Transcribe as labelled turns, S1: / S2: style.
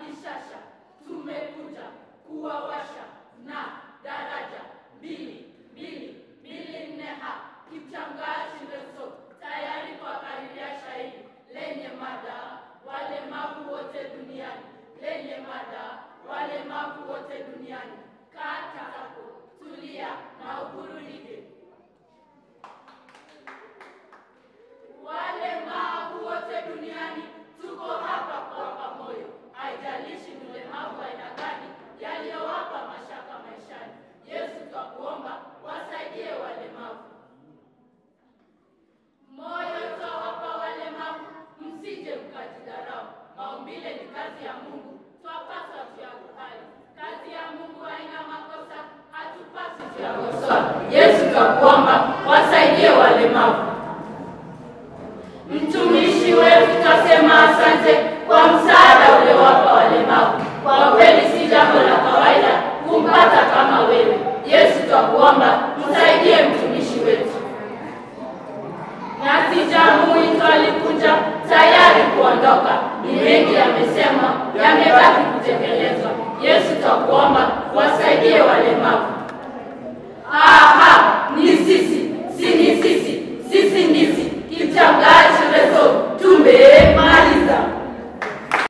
S1: kishasha, tumekuja kuwawasha na daraja 224 Kipchangaa Shindweso, tayari kwa kariria shairi lenye mada walemavu wote duniani, lenye mada walemavu wote duniani. Kaa kitako, tulia na uburudike. Walemavu wote duniani, tuko hapa kwa pamoja. Haijalishi mlemavu aina gani, yaliyowapa mashaka maishani. Yesu twakuomba, wasaidie walemavu. Moyo twawapa walemavu, msije mkajidharau. Maumbile ni kazi ya Mungu, twapaswa tuyakubali. Kazi ya Mungu haina makosa, hatupaswi tuyakosoa. Yesu twakuomba, wasaidie walemavu. Mtumishi wetu twasema asante kwa msaada uliowapa walemavu. Kwa kweli si jambo la kawaida kumpata kama wewe. Yesu twakuomba, msaidie mtumishi wetu. Nasi jamii twalikuja tayari kuondoka. Ni mengi yamesemwa, yamebaki kutekelezwa. Yesu twakuomba, wasaidie walemavu. Aha!